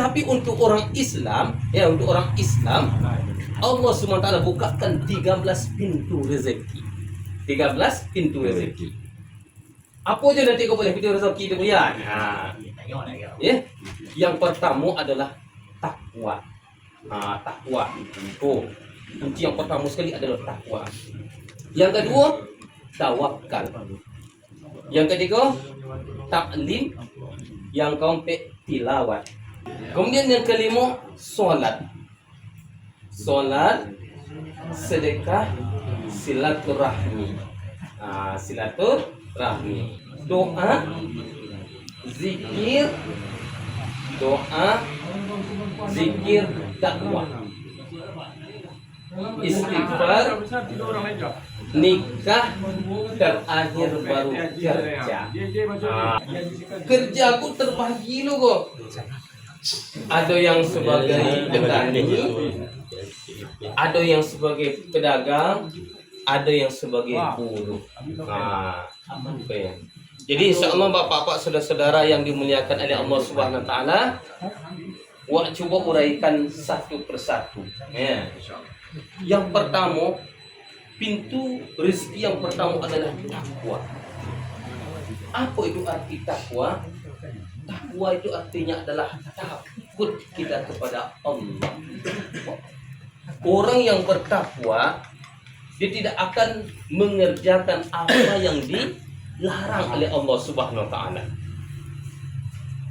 Tapi untuk orang Islam, ya untuk orang Islam, Allah SWT bukakan 13 pintu rezeki. 13 pintu rezeki. Apa aja nanti kau boleh pintu rezeki itu ya? Nah, ya. Yang pertama adalah takwa. Takwa. Oh, kunci yang pertama sekali adalah takwa. Yang kedua, tawakal. Yang ketiga, taklim. Yang keempat, tilawat. Kemudian yang kelima, solat. Solat, sedekah, silaturahmi. Silaturahmi. Doa, zikir, dakwah, istighfar, nikah, terakhir baru kerja. Kerjaku terbagi loh kok. Ada yang sebagai petani, ada yang sebagai pedagang, ada yang sebagai buruh. Okay. Jadi insyaallah bapak-bapak saudara-saudara yang dimuliakan oleh Allah Subhanahu wa taala, coba uraikan satu persatu. Ya. Yang pertama, pintu rezeki yang pertama adalah takwa. Apa itu arti takwa? Takwa itu artinya adalah takut kita kepada Allah. Orang yang bertakwa, dia tidak akan mengerjakan apa yang dilarang oleh Allah Subhanahu wa taala.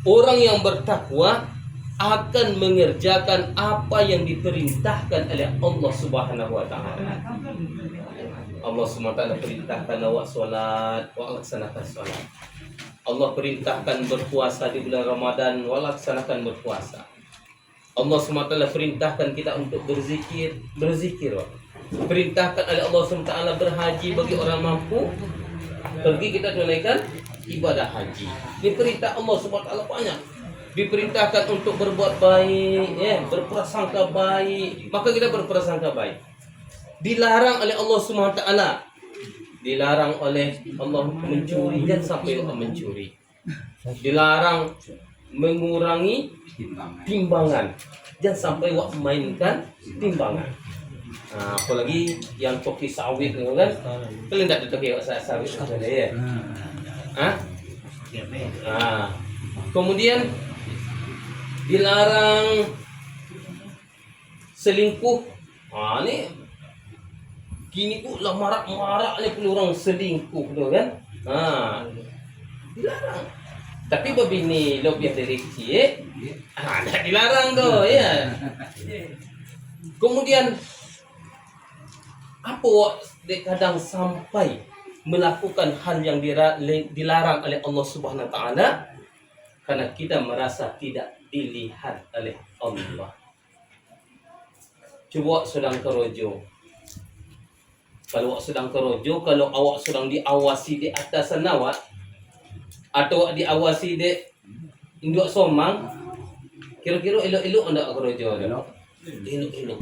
Orang yang bertakwa akan mengerjakan apa yang diperintahkan oleh Allah Subhanahu wa taala. Allah Subhanahu wa taala perintahkan awak salat, wa laksanakan salat. Allah perintahkan berpuasa di bulan Ramadan, wa laksanakan berpuasa. Allah Subhanahu wa taala perintahkan kita untuk berzikir. Perintahkan oleh Allah Subhanahu wa taala berhaji bagi orang mampu. Pergi kita tunaikan ibadah haji. Ini perintah Allah Subhanahu wa taala banyak. Diperintahkan untuk berbuat baik, berprasangka baik, maka kita berprasangka baik. Dilarang oleh Allah Subhanahu wa taala. Dilarang oleh Allah mencuri, dan sampai mencuri. Dilarang mengurangi timbangan, jangan sampai mainkan timbangan. Apalagi yang toki sawit kan, kalian tidak toki sawit ada ya. Kemudian dilarang selingkuh. Ini kini lah marak-maraknya pun orang selingkuh tu kan. Dilarang. Tapi begini lebih dari kecil, tak dilarang tu ya. Kemudian apa kadang sampai melakukan hal yang dilarang oleh Allah Subhanahu wa taala karena kita merasa tidak dilihat oleh Allah. Coba sedang kerojo. Kalau awak sedang kerojo, kalau awak sedang diawasi di atas sana atau diawasi di induk somang, kira-kira elok-elok anda kerojo dah. Elok-elok.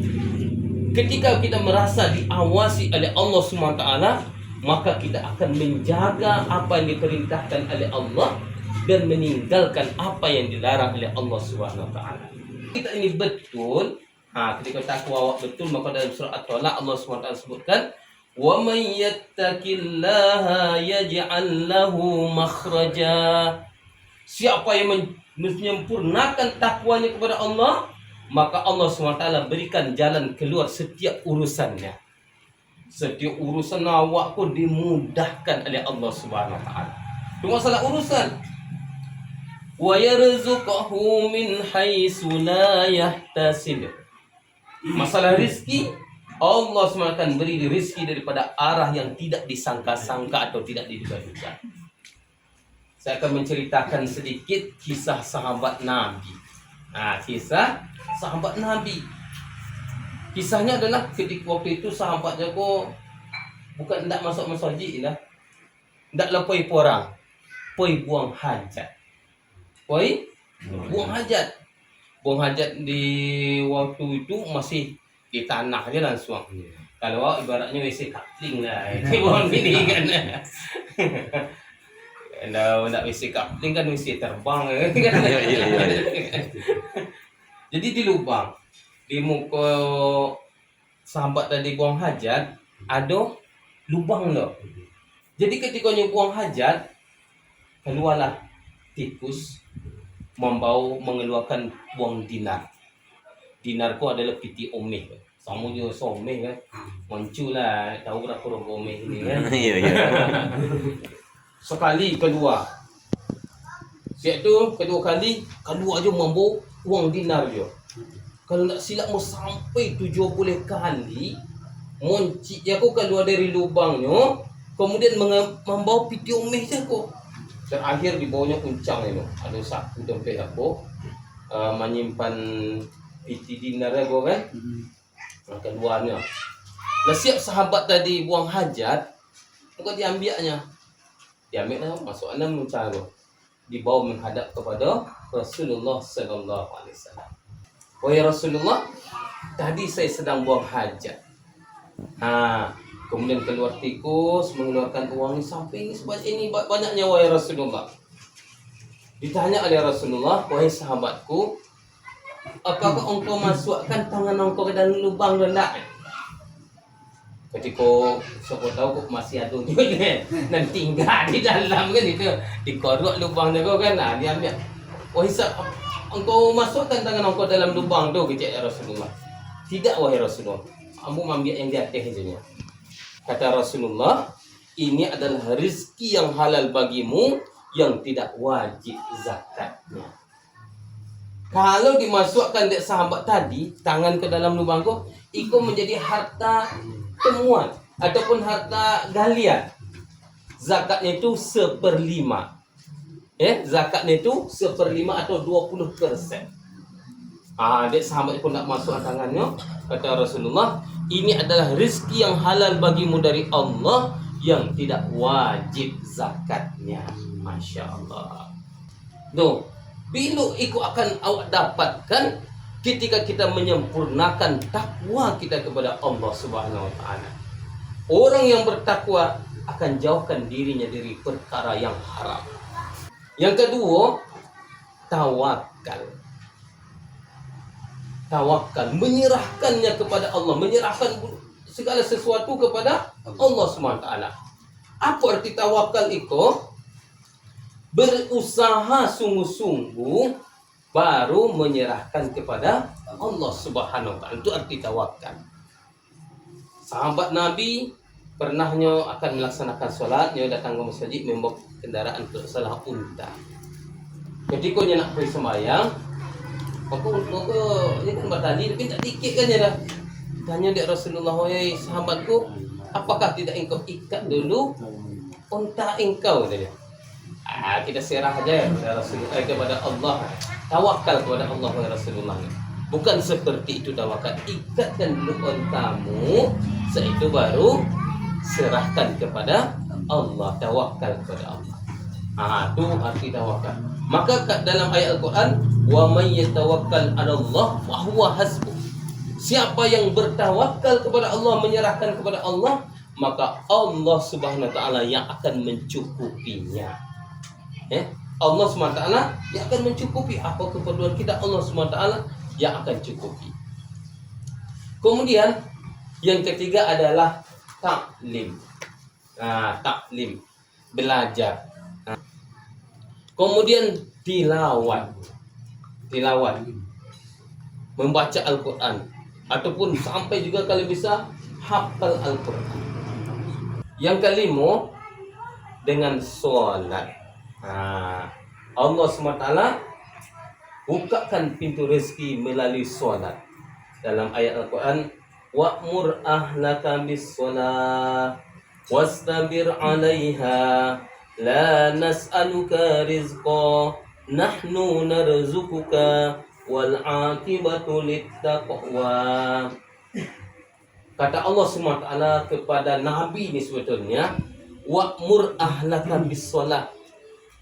Ketika kita merasa diawasi oleh Allah Subhanahu wa taala, maka kita akan menjaga apa yang diperintahkan oleh Allah dan meninggalkan apa yang dilarang oleh Allah Subhanahu wa taala. Kita ini betul, ketika takwa awak betul, maka dalam surah At-Talaq Allah Subhanahu wa taala sebutkan, "Wa may yattaqillaha yaj'al lahu makhraja." Siapa yang menyempurnakan takwanya kepada Allah, maka Allah SWT berikan jalan keluar setiap urusannya. Setiap urusan awak pun dimudahkan oleh Allah Subhanahu wa taala. Itu masalah urusan. Wa yarzuqhu min haitsu la yahtasib. Masalah rezeki, Allah SWT akan beri rezeki daripada arah yang tidak disangka-sangka atau tidak diduga-duga. Saya akan menceritakan sedikit kisah sahabat Nabi. Kisah sahabat Nabi. Kisahnya adalah ketika waktu itu sahabatnya kok bukan tidak masuk masjid lah. Tidaklah pergi porang. Pergi buang hajat. Buang hajat. Buang hajat di waktu itu masih di tanah aja langsung. Kalau ibaratnya WC kapling lah. Buang gini kan. Kalau nak misi kapling kan misi terbang kan. Iya, iya, iya. Jadi di lubang di muka sahabat tadi buang hajat ada lubang loh. Jadi ketika nyu buang hajat keluarlah tikus membau mengeluarkan buang dinar. Dinar ku adalah piti omeh. Sama je someh kan. Muncullah tahu berapa orang omeh ini kan. Iya, iya. Sekali kedua. Siap tu kedua kali keluar je membau uang dinar je. Kalau nak silap mau sampai 70 kali moncik aku keluar dari lubangnya, kemudian membawa piti omeh je aku. Terakhir di bawahnya kuncang itu. Ada saku dompet aku menyimpan piti dinar aku kan. Keluarnya. Lah siap sahabat tadi buang hajat, maka diambilnya. Diambilnya masuk alam mencari. Dibawa menghadap kepada Rasulullah sallallahu alaihi wasallam. Wahai Rasulullah, tadi saya sedang buang hajat. Kemudian keluar tikus mengeluarkan uang ini sampai ini banyaknya wahai Rasulullah. Ditanya oleh Rasulullah, wahai sahabatku, apakah engkau masukkan tangan engkau ke dalam lubang dan tak? Ketika siapa tahu kok masih ada dan tinggal di dalam kan itu dikorok lubang jago kan, dia ambil. Wahai engkau masukkan tangan engkau dalam lubang tu kecik ya Rasulullah. Tidak wahai Rasulullah, kamu ambil yang di atas saja. Kata Rasulullah, ini adalah rezeki yang halal bagimu yang tidak wajib zakatnya. Kalau dimasukkan dek sahabat tadi tangan ke dalam lubang kau, itu menjadi harta temuan ataupun harta galian. Zakatnya itu 1/5. Zakatnya itu 1/5 atau 20%. Dek sahabat pun nak masuk tangannya, kata Rasulullah, ini adalah rezeki yang halal bagimu dari Allah yang tidak wajib zakatnya. Masya Allah. Tuh, bila itu akan awak dapatkan ketika kita menyempurnakan takwa kita kepada Allah Subhanahu wa taala. Orang yang bertakwa akan jauhkan dirinya dari perkara yang haram. Yang kedua, tawakal. Tawakal, menyerahkannya kepada Allah, menyerahkan segala sesuatu kepada Allah Subhanahu wa taala. Apa arti tawakal itu? Berusaha sungguh-sungguh baru menyerahkan kepada Allah Subhanahu wa taala. Itu arti tawakal. Sahabat Nabi pernahnya akan melaksanakan solat, dia datang ke masjid membawa kendaraan untuk salah unta. Ketika dia nak pergi sembahyang, maka dia kan bertani, tapi tak dikit kan dia dah. Tanya dia Rasulullah, wahai sahabatku, apakah tidak engkau ikat dulu unta engkau? Dia. Kita serah aja kepada Allah. Tawakal kepada Allah wahai Rasulullah. Bukan seperti itu tawakal. Ikatkan dulu untamu, setelah itu baru serahkan kepada Allah. Tawakal kepada Allah. Itu arti tawakal. Maka dalam ayat Al-Quran, wa may yatawakkal 'ala Allah fa huwa hasbuh. Siapa yang bertawakal kepada Allah, menyerahkan kepada Allah, maka Allah Subhanahu wa taala yang akan mencukupinya. Allah Subhanahu wa taala yang akan mencukupi apa keperluan kita, Allah Subhanahu wa taala yang akan cukupi. Kemudian yang ketiga adalah taklim. Taklim, belajar. Kemudian tilawat, membaca Al-Quran, ataupun sampai juga kalau bisa hafal Al-Quran. Yang kelima, dengan solat. Allah SWT bukakan pintu rezeki melalui solat. Dalam ayat Al-Quran, wa'mur ahlaka bis-solah wastabir 'alaiha la nas'aluka rizqa nahnu narzuquka wal 'aqibatu littaqwa. Kata Allah SWT kepada Nabi ini sebetulnya, wa'mur ahlaka bis-solah,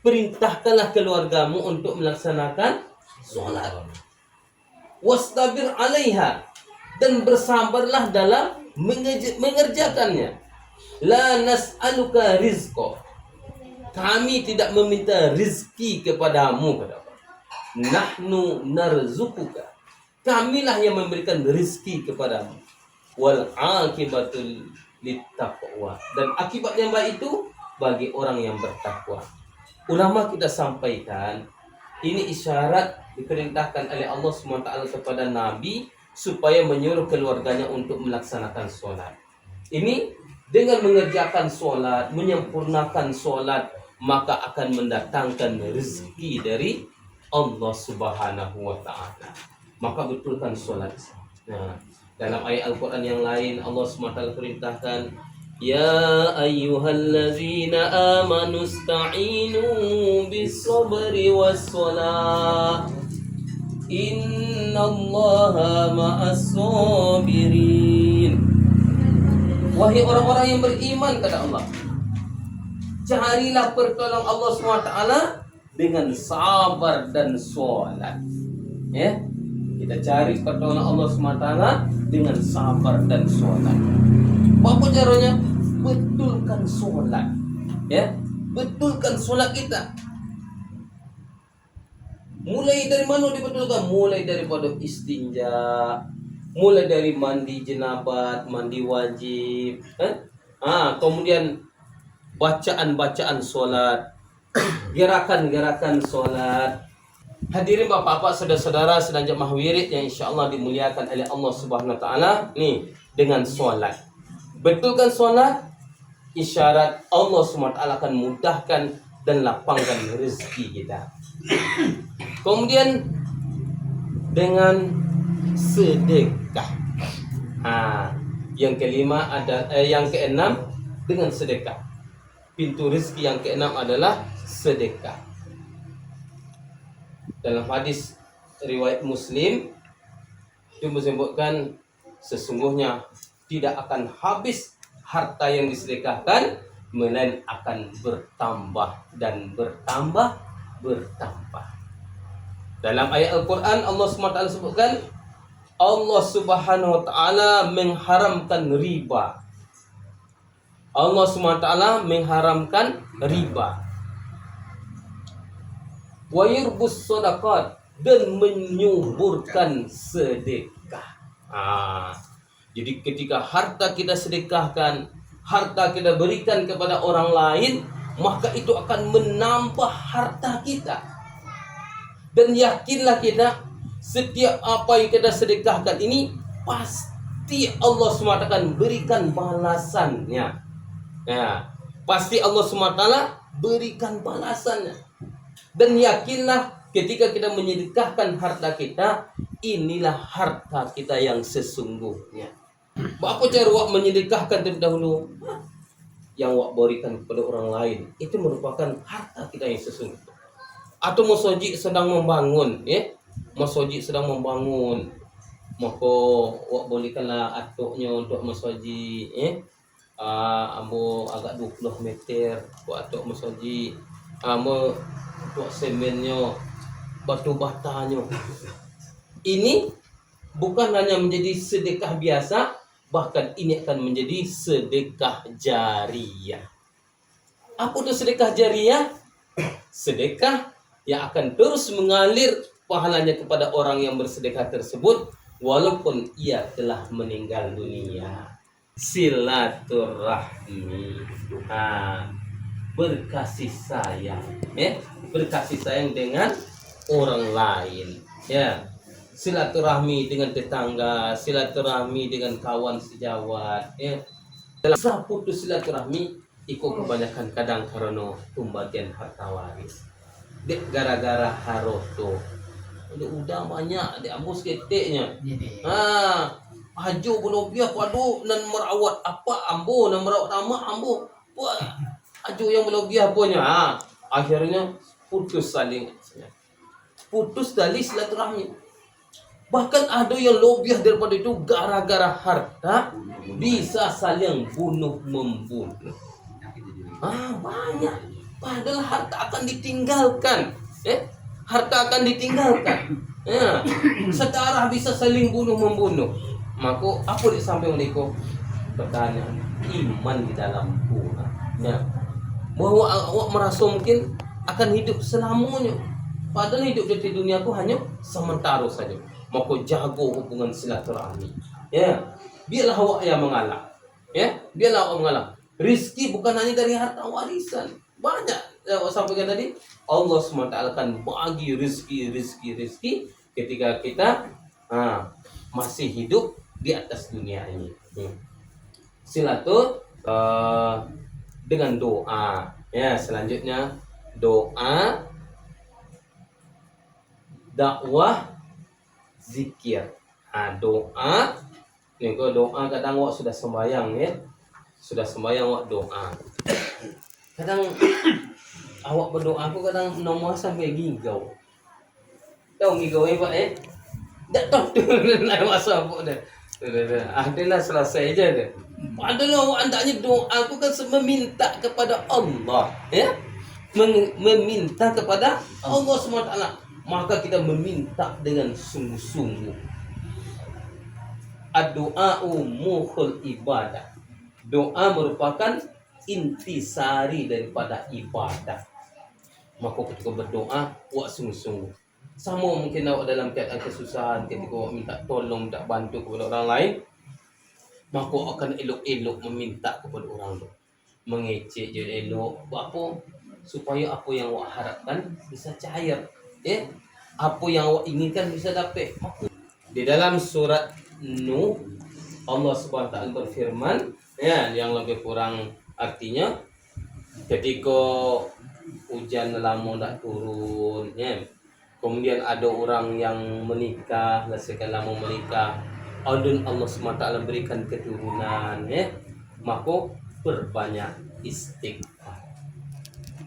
perintahkanlah keluargamu untuk melaksanakan solat. Wastabir 'alaiha, dan bersabarlah dalam mengerjakannya. La nas'aluka rizqa, Kami tidak meminta rizki kepadamu, kata Allah. Nahnu narzukuka. Kamilah yang memberikan rizki kepadamu. Wal akibatul littaqwa. Dan akibat yang baik itu bagi orang yang bertakwa. Ulama kita sampaikan, ini isyarat diperintahkan oleh Allah SWT kepada Nabi supaya menyuruh keluarganya untuk melaksanakan sholat. Ini dengan mengerjakan sholat, menyempurnakan sholat, maka akan mendatangkan rezeki dari Allah Subhanahu wa Ta'ala. Maka betulkan sholat. Nah, dalam ayat Al-Quran yang lain Allah SWT perintahkan, Ya ayyuhallazina amanu ista'inu bis-sabri was-salah. Innallaha ma'as-sabirin. Wahai orang-orang yang beriman, kata Allah, carilah pertolongan Allah SWT dengan sabar dan sholat. Ya, kita cari pertolongan Allah SWT dengan sabar dan sholat. Apa caranya? Betulkan sholat. Ya, betulkan sholat kita. Mulai dari mana dibetulkan? Mulai daripada istinja, mulai dari mandi jenabat, mandi wajib, kemudian bacaan-bacaan sholat, gerakan-gerakan sholat. Hadirin bapak-bapak, saudara-saudara sedang jemaah wirid yang insya-Allah dimuliakan oleh Allah Subhanahu wa Ta'ala, nih dengan sholat. Betulkan sholat, isyarat Allah Subhanahu wa Ta'ala akan mudahkan dan lapangkan rezeki kita. Kemudian dengan sedekah. Yang kelima ada yang keenam dengan sedekah. Pintu rezeki yang keenam adalah sedekah. Dalam hadis riwayat Muslim itu menyebutkan sesungguhnya tidak akan habis harta yang disedekahkan, melainkan akan bertambah dan bertambah. Dalam ayat Al-Quran Allah SWT sebutkan, Allah Subhanahu wa Ta'ala mengharamkan riba. Allah SWT mengharamkan riba. Wa yurbus sadaqat, dan menyuburkan sedekah. Jadi ketika harta kita sedekahkan, harta kita berikan kepada orang lain, maka itu akan menambah harta kita. Dan yakinlah kita, setiap apa yang kita sedekahkan ini pasti Allah SWT akan berikan balasannya. Ya, pasti Allah SWT berikan balasannya. Dan yakinlah ketika kita menyedekahkan harta kita, inilah harta kita yang sesungguhnya. Apa cara wak menyedekahkan terlebih dahulu? Yang wak berikan kepada orang lain, itu merupakan harta kita yang sesungguhnya. Atau masjid sedang membangun, ya, masjid sedang membangun, maka wak bolehkanlah atuknya untuk masjid, ambo agak 20 meter buat atuk masjid, ambo untuk semennya, batu batanya. Ini bukan hanya menjadi sedekah biasa, bahkan ini akan menjadi sedekah jariyah. Apa itu sedekah jariyah? Sedekah yang akan terus mengalir pahalanya kepada orang yang bersedekah tersebut walaupun ia telah meninggal dunia. Silaturahmi, berkasih sayang, berkasih sayang dengan orang lain, ya. Silaturahmi dengan tetangga, silaturahmi dengan kawan sejawat, ya. Dalam putus silaturahmi, ikut kebanyakan kadang karena tumbatian harta waris. Dek gara-gara haroto, udah banyak dek ambus keteknya. Haju belum biar padu nan merawat apa ambo nan merawat tamak ambo. Wah, haju yang belum biar punya. Akhirnya putus saling, putus tali silaturahmi. Bahkan ada yang lebih daripada itu, gara-gara harta bisa saling bunuh membunuh. Banyak. Padahal harta akan ditinggalkan, harta akan ditinggalkan. Secara bisa saling bunuh membunuh. Maka apa disampaikan mereka? Pertanyaan iman di dalam Quran. bahwa awak merasa mungkin akan hidup selamanya. Padahal hidup di dunia aku hanya sementara saja. Maka jaga hubungan silaturahmi. Ya, biarlah awak yang mengalah. Ya, biarlah awak mengalah. Rizki bukan hanya dari harta warisan. Banyak yang awak sampaikan tadi. Allah SWT akan bagi rizki ketika kita masih hidup di atas dunia ini. Silatur dengan doa. Ya, selanjutnya doa, dakwah, zikir. Doa, ni kau doa kadang awak sudah sembahyang ya. Sudah sembahyang awak doa. Kadang awak berdoa aku kadang nomor sampai gigau. Tahu gigau Pak tak tahu tu nak masa apa dah. Dah selesai je dah. Padahal awak hendaknya doa aku kan meminta kepada Allah, ya. Meminta kepada Allah SWT. Maka kita meminta dengan sungguh-sungguh. Ad-du'a'u mukhul ibadah. Doa merupakan intisari daripada ibadah. Maka ketika berdoa, awak sungguh-sungguh. Sama mungkin awak dalam keadaan kesusahan, ketika awak minta tolong, minta bantu kepada orang lain, maka awak akan elok-elok meminta kepada orang tu. Mengecek je elok. Buat apa? Supaya apa yang awak harapkan bisa cair. Apa yang awak inginkan bisa dapat. Di dalam surat Nuh, Allah SWT berfirman, yang lebih kurang artinya, ketika hujan lama tak turun, kemudian ada orang yang menikah, sekian lama menikah, dan Allah SWT berikan keturunan, maka berbanyak istighfar.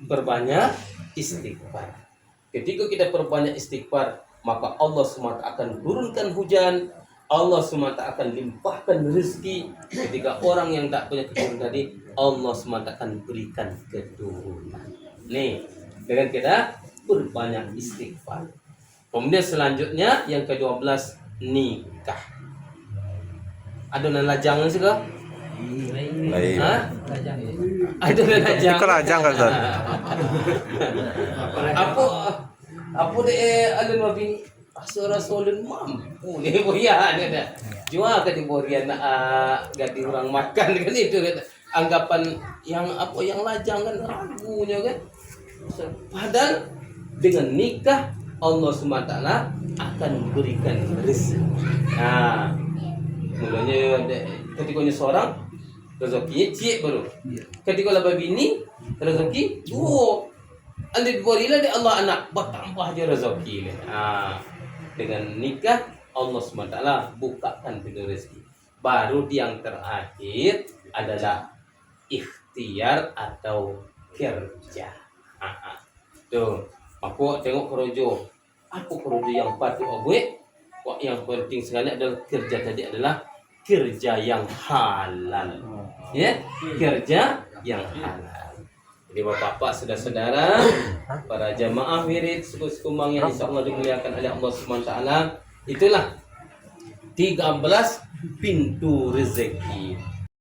Berbanyak istighfar. Ketika kita perbanyak istighfar, maka Allah SWT akan turunkan hujan, Allah SWT akan limpahkan rezeki. Ketika orang yang tak punya keturunan tadi, Allah SWT akan berikan keturunan. Nih, dengan kita berbanyak istighfar. Kemudian selanjutnya yang ke-12, nikah. Ada nan lajang sih kah? Baik. Ada nan lajang. Ikut lajang kan Ustaz? Apa deh alun wabi rasulun mampu ni boyan ada. Jual ke di boyan ganti orang makan kan itu kan. Anggapan yang apa yang lajang kan ragunya kan. Padahal dengan nikah Allah SWT akan berikan rezeki. Mulanya ketika seorang rezeki cik baru. Ketika lebih bini rezeki dua. Andi berilah di Allah anak bertambah je rezeki ni. Dengan nikah Allah SWT bukakan pintu rezeki. Baru yang terakhir adalah ikhtiar atau kerja. Tuh, aku tengok kerojo. Apa kerojo yang patut buat? Yang penting sekali adalah kerja tadi adalah kerja yang halal. Ya, kerja yang halal. Jadi bapak-bapak, saudara-saudara, para jamaah wirid suku-suku yang insyaallah dimuliakan oleh Allah SWT, itulah 13 pintu rezeki.